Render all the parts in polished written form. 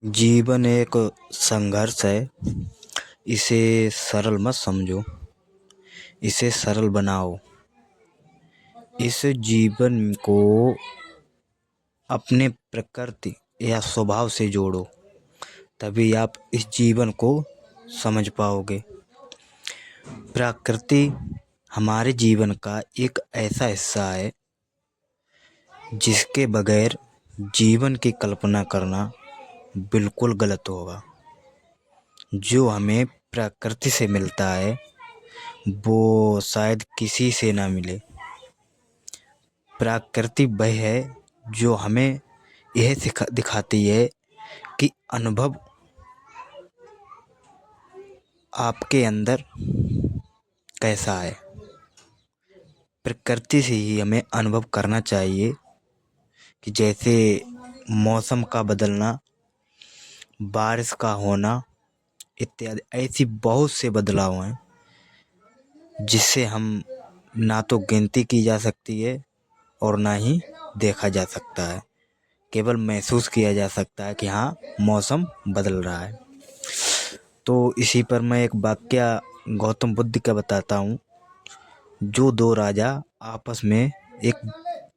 जीवन एक संघर्ष है। इसे सरल मत समझो, इसे सरल बनाओ। इस जीवन को अपने प्रकृति या स्वभाव से जोड़ो, तभी आप इस जीवन को समझ पाओगे। प्रकृति हमारे जीवन का एक ऐसा हिस्सा है जिसके बगैर जीवन की कल्पना करना बिल्कुल गलत होगा। जो हमें प्रकृति से मिलता है वो शायद किसी से ना मिले। प्रकृति वह है जो हमें यह दिखाती है कि अनुभव आपके अंदर कैसा है। प्रकृति से ही हमें अनुभव करना चाहिए कि जैसे मौसम का बदलना, बारिश का होना इत्यादि ऐसी बहुत से बदलाव हैं जिससे हम ना तो गिनती की जा सकती है और ना ही देखा जा सकता है। केवल महसूस किया जा सकता है कि हाँ, मौसम बदल रहा है। तो इसी पर मैं एक वाक्य गौतम बुद्ध का बताता हूँ। जो दो राजा आपस में एक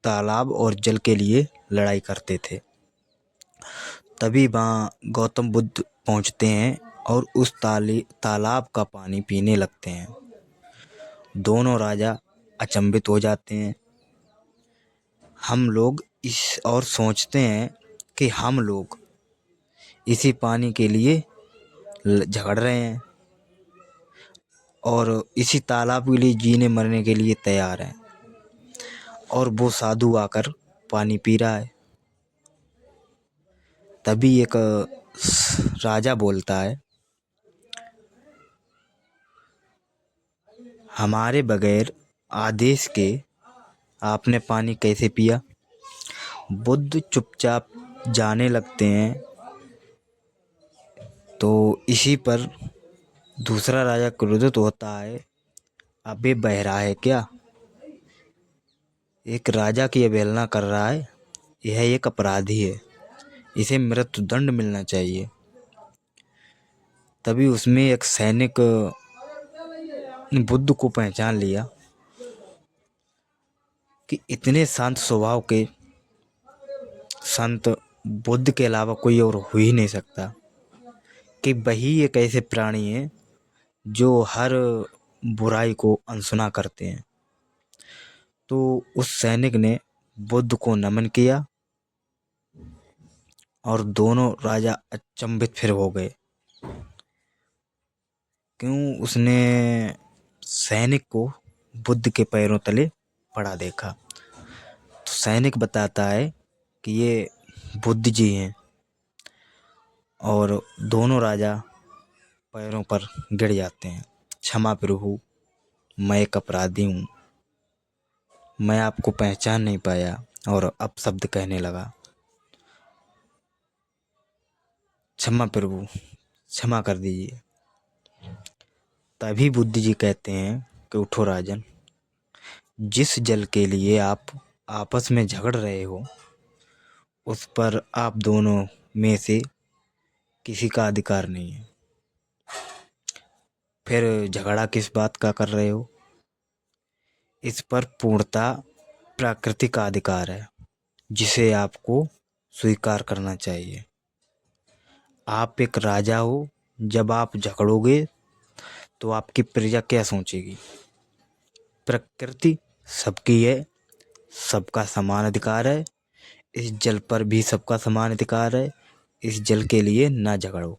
तालाब और जल के लिए लड़ाई करते थे, तभी वहाँ गौतम बुद्ध पहुँचते हैं और उस तालाब का पानी पीने लगते हैं। दोनों राजा अचंभित हो जाते हैं। हम लोग इस और सोचते हैं कि हम लोग इसी पानी के लिए झगड़ रहे हैं और इसी तालाब के लिए जीने मरने के लिए तैयार हैं, और वो साधु आकर पानी पी रहा है। तभी एक राजा बोलता है, हमारे बगैर आदेश के आपने पानी कैसे पिया। बुद्ध चुपचाप जाने लगते हैं। तो इसी पर दूसरा राजा क्रोधित होता है, अबे बहरा है क्या, एक राजा की अवहेलना कर रहा है, यह एक अपराधी है, इसे मृत्युदंड मिलना चाहिए। तभी उसमें एक सैनिक बुद्ध को पहचान लिया कि इतने शांत स्वभाव के संत बुद्ध के अलावा कोई और हो ही नहीं सकता, कि वही एक ऐसे प्राणी हैं जो हर बुराई को अनसुना करते हैं। तो उस सैनिक ने बुद्ध को नमन किया और दोनों राजा अचंभित फिर हो गए। क्यों? उसने सैनिक को बुद्ध के पैरों तले पड़ा देखा। तो सैनिक बताता है कि ये बुद्ध जी हैं, और दोनों राजा पैरों पर गिर जाते हैं। क्षमा प्रभु, मैं एक अपराधी हूँ, मैं आपको पहचान नहीं पाया, और अपशब्द कहने लगा। क्षमा प्रभु, क्षमा कर दीजिए। तभी बुद्ध जी कहते हैं कि उठो राजन, जिस जल के लिए आप आपस में झगड़ रहे हो उस पर आप दोनों में से किसी का अधिकार नहीं है। फिर झगड़ा किस बात का कर रहे हो? इस पर पूर्णता प्रकृति का अधिकार है, जिसे आपको स्वीकार करना चाहिए। आप एक राजा हो, जब आप झगड़ोगे तो आपकी प्रजा क्या सोचेगी? प्रकृति सबकी है, सबका समान अधिकार है। इस जल पर भी सबका समान अधिकार है। इस जल के लिए ना झगड़ो।